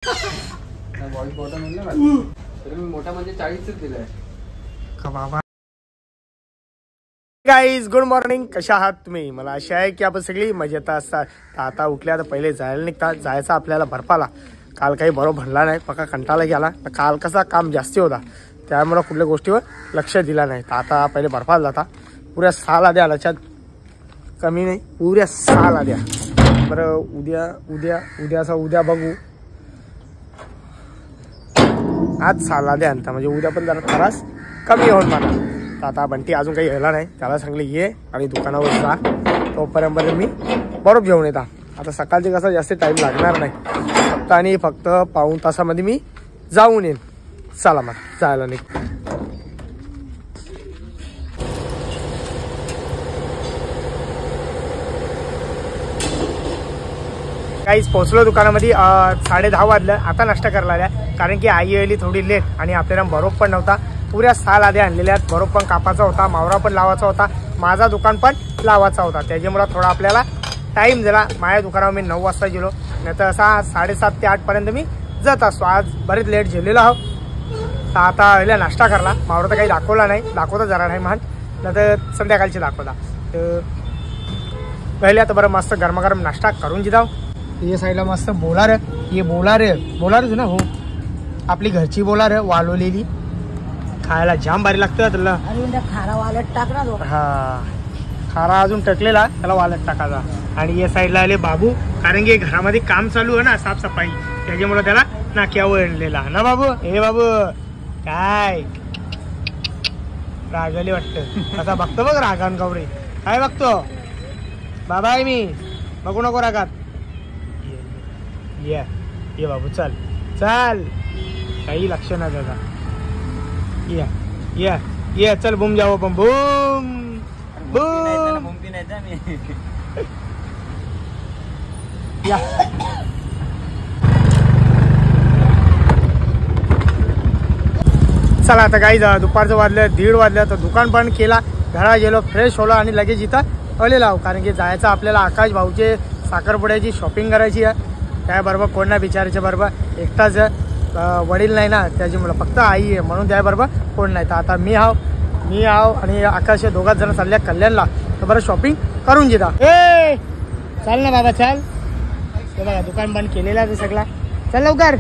Voice मोठा म्हणलं ना तर मी मोठा म्हणजे 40च दिलाय का बाबा. गाईज गुड मॉर्निंग, कशा आहात तुम्ही? मला आशा आहे की आपण सगळी मजेत असतात. आता उठल्या तर पहिले जायला निघतात. जायचं आपल्याला भरपाला. काल काही बरोबर भरला नाही, पक्का कंटाळा गेला. काल कसा काम जास्ती होता त्यामुळे कुठल्या गोष्टीवर लक्ष दिला नाही. तर आता पहिले भरपाला जाता. पुऱ्या 6 लाद्या लक्षात कमी नाही, पुऱ्या 6 लाद्या. बरं उद्या बघू. आज 6 लाद्या आणता म्हणजे उद्या पण जरा त्रास कमी होईल मला. तर आता बंटी अजून काही यायला नाही, त्याला सांगले ये आणि दुकानावर जा, तोपर्यंत मी बरोबर घेऊन येता. आता सकाळचे कसं जास्त टाईम लागणार नाही, फक्त पाऊण तासामध्ये मी जाऊन येईन. चला मग जायला नाही. काहीच पोहोचलो दुकानामध्ये. 10:30 वाजलं. आता नाश्ता करायला आल्या कारण की आई आली थोडी लेट आणि आपल्याला बरोबर पण नव्हता. पुऱ्या 6 लाद्या आणलेल्या आहेत. बरोबर पण कापाचा होता, मावरा पण लावायचा होता, माझा दुकान पण लावायचा होता. त्याच्यामुळे थोडा आपल्याला टाईम झाला. माझ्या दुकानावर मी 9 वाजता गेलो, नाही तर असा 7:30 ते 8 पर्यंत मी जात असतो. आज बरेच लेट झालेलो आहो. तर आता नाश्ता करला. मावरा तर काही दाखवला नाही, दाखवता जरा नाही मान, नाही तर संध्याकाळची दाखवता. तर पहिले आता बरं मस्त गरमागरम नाश्ता करून जाऊ. ये साईडला मस्त बोलार, ये बोलार ना हो, आपली घरची बोलार वालवलेली, खायला जाम भारी लागतं त्याला. खारा वालट टाकला तो. हा, खारा अजून टकलेला, त्याला वालट टाकायचा. आणि या साईडला आले बाबू, कारण की घरामध्ये काम चालू आहे ना, साफसफाई, त्याच्यामुळे त्याला नाक्यावर आणलेला ना बाबू. हे बाबू काय रागाले वाटतं, असा बघतो बघ रागान गौरी. काय बघतो बाबा आहे मी, बघू नको रागात. ये बाबू चल चल, काही लक्ष नाही त्याचा. ये चल बूम जाओ बूम बूम बूम. या चला आता काही दुपारचं वाजलं, 1:30 वाजलं. तर दुकान पण केला, घरा गेलो, फ्रेश होलो आणि लगेच इथं आलेला. कारण की जायचं आपल्याला आकाश भाऊचे साखरपुड्याची शॉपिंग करायची आहे. त्याबरोबर कोण नाही, बिचाराच्या बरोबर एकटाच वडील नाही ना, त्याच्यामुळं फक्त आई आहे, म्हणून त्याबरोबर कोण नाही. तर आता मी हाव आणि आकाश दोघाच जण चालल्या कल्याणला. तर बरं शॉपिंग करून घेता. ए चाल ना बाबा चाल. ते बघा दुकान बंद केलेला आहे सगळा, चल लवकर.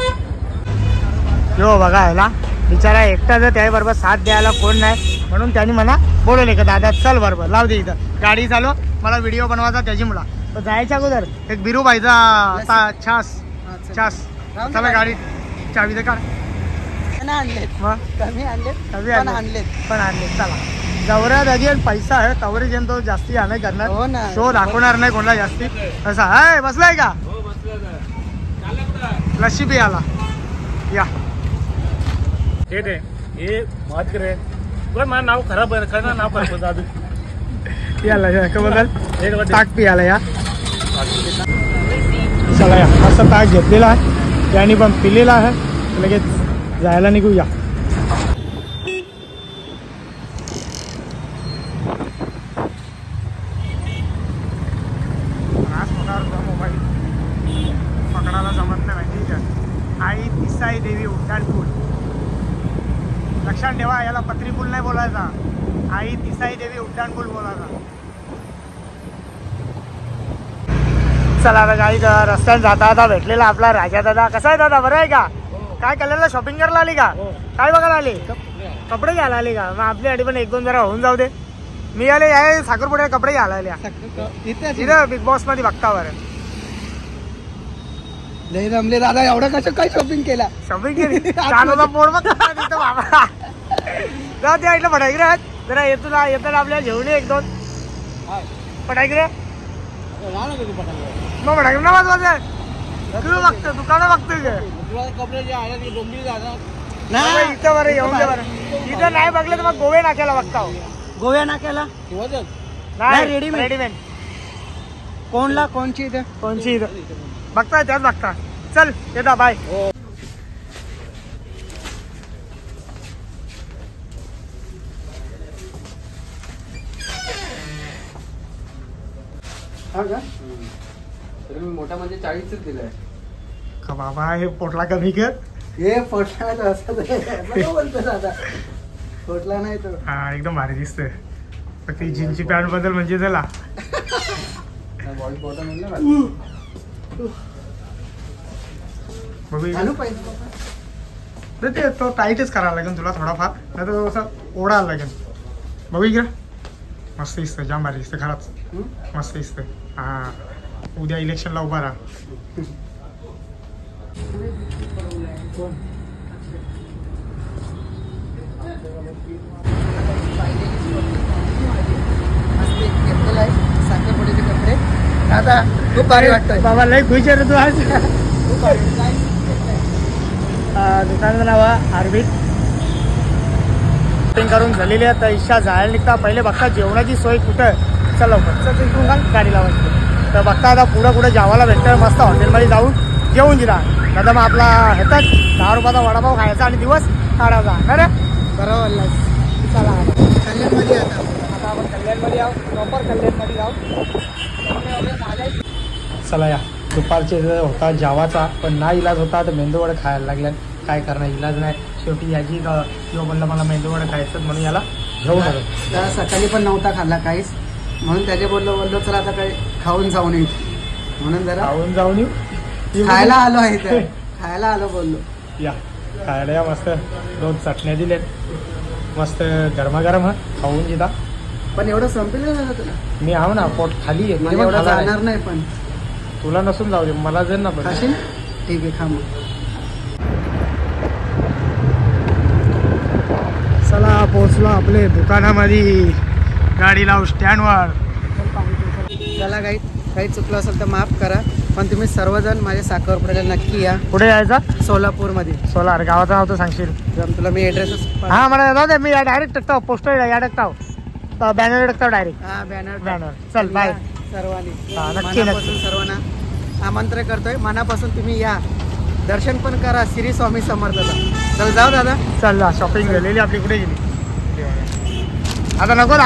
यो बघा ह्याला बिचारा एकटाच, त्याबरोबर साथ द्यायला कोण नाही, म्हणून त्यांनी मला बोलवले का दादा चल बरोबर लाव दे इथं गाडी चालव, मला व्हिडिओ बनवायचा त्याच्यामुळं. तर जायच्या अगोदर एक बिरू पाहिजा छास. चला गाडी चावी दे काढ. पण आणलेत चला. जवऱ्या दादी पैसा आहे तवरी जेन तो जास्ती नाही करणार, शो दाखवणार नाही कोणाला जास्ती. असा आहे बसलाय का, लस्सी पियाला या. हे मत करे माझं नाव खराब आहे, नाव खराब याला बदल ताक पियाला या. चला या, मस्त ताक घेतलेला आहे, त्याने पण पिलेला आहे. लगेच जायला निघूया. मोबाईल पकडायला जमत नाही, ठीक आहे. आई तिसाई देवी उड्डाण पूल, लक्षात ठेवा, याला पत्री पूल नाही बोलायचा, आई तिसाई देवी उड्डाण पूल बोलायचा. चला आता काही रस्त्यात जाता भेटलेला आपला राजा दादा. कसा आहे दादा, बरं आहे का? काय कल्याणला शॉपिंग करायला आली का? काय बघायला आली? कपडे घ्यायला आली का? मग आपल्यासाठी पण 1-2 जरा होऊन जाऊ दे. मी आले आहे साखरपुड्या कपडे घ्यायला आल्या इथं बिग बॉस मध्ये बघता बरं. लय जमले दादा, एवढं कसं काय शॉपिंग केला? शॉपिंग केली पोड बघ तिथं बाबा. जा त्या ऐकलं फटाके जरा येताना आपल्याला घेऊन ये 1-2 फटाके रे. मग फटाके ना वाजवायचं, तू बघतो दुकानं बघतोय कपडे जे आहे ते डोंबिवली जाणार नाही इथं बरं येऊन दे बरं. इथं नाही बघलं तर मग गोवे नाक्याला बघता. गोव्या नाक्याला नाही रेडीमेड कोणला कोणची इथं बघताय त्याच बघता. चल येता बाय. हा का, तर मी मोठा म्हणजे 40च दिलाय. का बाबा हे पोटला कमी कर. हे फोटला नाही असं बोलतो दादा. फोटला नाही तो. हा एकदम भारी दिसतोय. ती जीनची पॅन्ट बदल म्हणजे त्याला बॉडी बॉटम म्हणलं ना. घालू पाहिजे. ते तो टाईटच करायला लागेल तुला थोडाफार, नाही तर असं ओढायला लागेल. बघू इकडे मस्त दिसतं, जाम भारी दिसतं खरंच, मस्त दिसतं. हा उद्या इलेक्शनला उभा राहा. साखरपुड्याचे कपडे आता खूप भारी वाटतंय बाबा. लय खुश आहे रे तू आज. दुकानाचं नाव आहे आरबीट. शॉपिंग करून झालेली आहे. तर इच्छा जायला निघता पहिले बघता जेवणाची सोय कुठं. चल लवकर चल तिकडून घाल गाडी लावायची. तर बघता आता पुढं कुठं जेवायला भेटतं मस्त हॉटेलमध्ये जाऊन जेवून दिला. दादा मग आपला ह्याचाच 10 रुपयाचा वडापाव खायचा आणि दिवस काढायचा. खरं बरोबर. चला कल्याणमध्ये आता आपण कल्याणमध्ये आहोत. प्रॉपर कल्याणमध्ये जाऊ. चला या दुपारचे होता जेवाचा पण ना इलाज होता तर मेंदूवडे खायला लागल्या. काय करणार, इलाज नाही. शेवटी याची किंवा म्हणलं मला मेंदूवडे खायचं म्हणून याला घेऊन आलो. त्याला सकाळी पण नव्हता खाल्ला काहीच, म्हणून त्याचे बोललो चला आता काही खाऊन जाऊन येऊ म्हणून जरा खाऊन जाऊन येऊ. खायला आलो आहे इथे. खायला आलो बोललो या खायला या. मस्त 2 चटण्या दिल्यात मस्त गरमागरम खाऊन जिदा. पण एवढं संपेल ना तुला. मी आहो ना पोट खाली आहे. मला एवढं जाणार नाही पण तुला नसून जाऊ दे मला जाईल ना. पण खाशील ठीक आहे खा मग. चला पोहोचलो आपले दुकानामध्ये. गाडी लावू स्टँडवर. चला काही चुकलं असेल तर माफ करा, पण तुम्ही सर्वजण माझ्या साखरपुड्याला नक्की या. कुठे यायचा? सोलापूरमध्ये. सोलार गावाचं नाव तर सांगशील? जर तुला मी ॲड्रेसच हा मला जाऊ दे. मी डायरेक्ट टाकतो पोस्टर या टाकतो बॅनर टाकतो डायरेक्ट. हा बॅनर बॅनर. चल बाय सर्वांनी. हा, नक्की मनापासून सर्वांना आमंत्रण करतोय. मनापासून तुम्ही या, दर्शन पण करा श्री स्वामी समर्थाचं. चल जाऊ दादा. चल शॉपिंग झालेली आपली. कुठे गेली आता? नको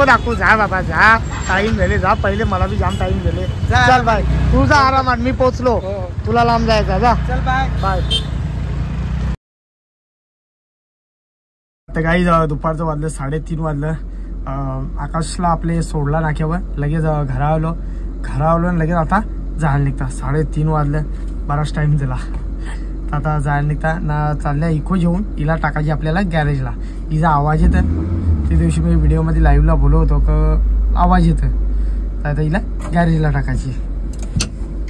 दाखवू जा बाबा जा. टाइम झाले जा. पहिले मला बी जाम टाइम झाले. जा. चल बाय. तू जा आरामात. मी पोचलो. हो. तुला लांब जायचा. जा चल बाय बाय. तर काही दुपारचं वाजलं 3:30 वाजलं. आकाशला आपले सोडला नाक्यावर. लगेच घरावलो आणि लगेच आता जायला निघता. 3:30 वाजलं. बराच टाइम दिला. आता जायला निघता ना चालल्या इको घेऊन हिला टाकायची आपल्याला गॅरेजला. हिचा आवाज येतं. त्या दिवशी मी व्हिडिओमध्ये लाईव्हला बोललो होतो का आवाज येतं. तर आता हिला गॅरेजला टाकायची.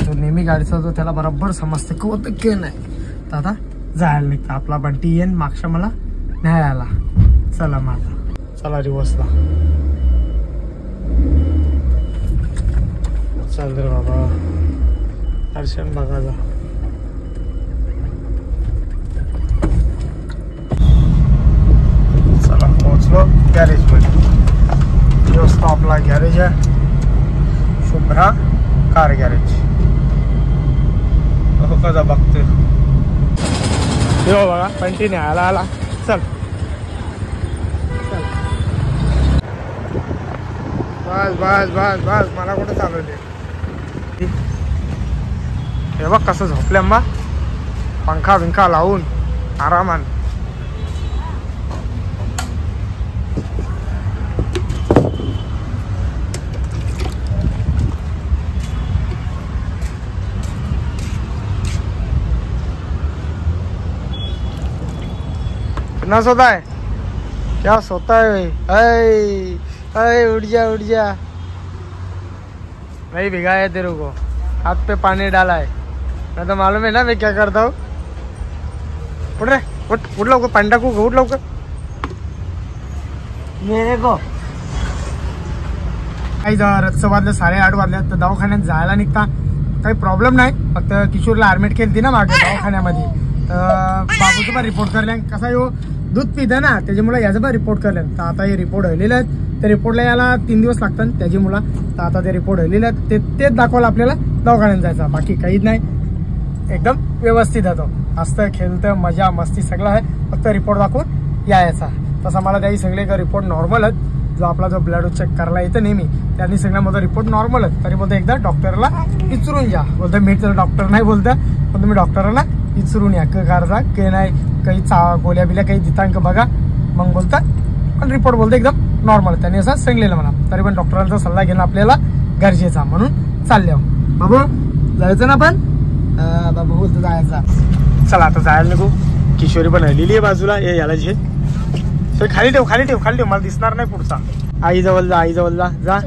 तो नेहमी गाडीचा होतो त्याला बरोबर समजते का होतं की नाही. तर आता जायला निघता. आपला बंटी येईन मागच्या मला न्यायला. चला माझा चला रिवर्सला. चल रे बाबा दर्शन बघायला. चला पोहोचलो गॅरेजमध्ये. व्यवस्था आपला गॅरेज आहे. Shubhra car garage. कसा बघतोय बघा कंटिन्यू आला. चल बस मला कुठं चालवते. हे बघ कसं झोपले अम्मा. पंखा बिंखा लावून आरामान. कितना सोता है? क्या सोता है? अरे उठ जा. नहीं भिगा है तेरे को. हाथ पे पानी डाला है. मैं तो मालूम है ना मैं क्या करता हूँ. उठ रे उठ लवकर. पाणी टाकू. उठ लवकर. मेरे को काही रातचं वाजलं 8:30 वाजल्या. तर दवाखान्यात जायला निघता. काही प्रॉब्लेम नाही. फक्त किशोरला ॲडमिट केली ना मागे दवाखान्यामध्ये. तर बाबूचं पण रिपोर्ट करल्या. कसा येऊ दूध पितं ना त्याच्यामुळे याचं पण रिपोर्ट करल्या. तर आता हे रिपोर्ट हलेले आहेत. त्या रिपोर्टला याला 3 दिवस लागतात त्याची मुला. तर आता ते रिपोर्ट हलेले आहेत. तेच दाखवायला आपल्याला दवाखान्यात जायचं. बाकी काहीच नाही. एकदम व्यवस्थित होतो. हसतं खेळतं मजा मस्ती सगळं आहे. फक्त रिपोर्ट दाखवून यायचा. तसा मला त्याही सगळे रिपोर्ट नॉर्मल आहेत. जो आपला जो ब्लड चेक करायला येतं नेहमी त्यांनी सगळ्या माझा रिपोर्ट नॉर्मल आहेत. तरी बोलतो एकदा डॉक्टरला विचारून घ्या. बोलतं मी तर डॉक्टर नाही बोलतं पण तुम्ही डॉक्टरांना विचारून या कारचा काही नाही काही गोळ्या बिल्या काही दितांक बघा मग बोलता पण रिपोर्ट बोलतो एकदम नॉर्मल त्यांनी असं सांगलेलं म्हणा तरी पण डॉक्टरांचा सल्ला घेणं आपल्याला गरजेचा म्हणून चालले बाबू जायचं ना आपण बाबू बोलतो जायचा चला आता जायला नको किशोरी पण राहिलेली आहे बाजूला याला जे खाली ठेव खाली ठेव खाली ठेव मला दिसणार नाही पुढचा आई जवळ जा जा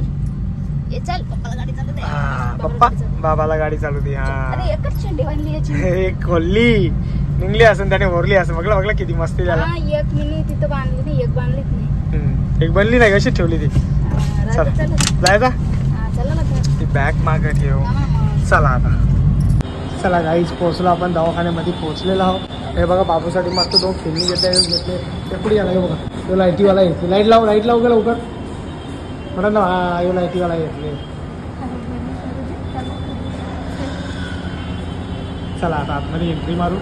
पप्पा बाबाला गाडी चालू दे हा एक खोलली निघली असं त्याने ओरली असं बघला किती मस्ती झाला एक मिनी तिथं बांधली नाही एक बांधलीच नाही एक बनली नाही कशी ठेवली ती चल जायचा ती बॅग मागे ठेव चला आता चला गाईच पोहोचलो आपण दवाखान्यामध्ये पोहोचलेलो आहोत हे बघा बाबूसाठी मस्त 2 फिल्मी घेतले ते पुढे आला बघा तो लाईटीवाला येते लाईट लाव का लवकर म्हणा ना हा यो लाईटीवाला येतले चला आता आतमध्ये एंट्री मारू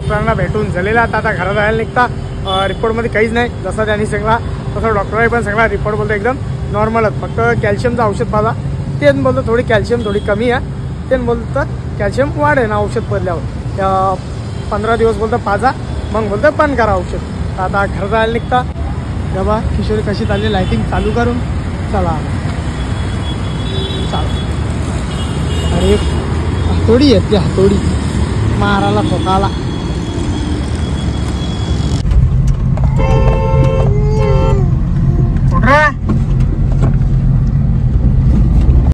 डॉक्टरांना भेटून झालेला आता घरात जायला निघता रिपोर्टमध्ये काहीच नाही जसं त्यांनी सांगला तसं डॉक्टरांनी पण सांगला रिपोर्ट बोलतो एकदम नॉर्मलच फक्त कॅल्शियमचं औषध पाजा तेच बोलतो थोडी कॅल्शियम थोडी कमी आहे तेच बोलतं कॅल्शियम वाढ आहे ना औषध पडल्यावर 15 दिवस बोलतं पाजा मग बोलतं बंद करा औषध आता घरात जायला निघता बाबा किशोरी कशी चालली लाईटिंग चालू करून चला अरे हातोडी येते हातोडी मारायला खोकाला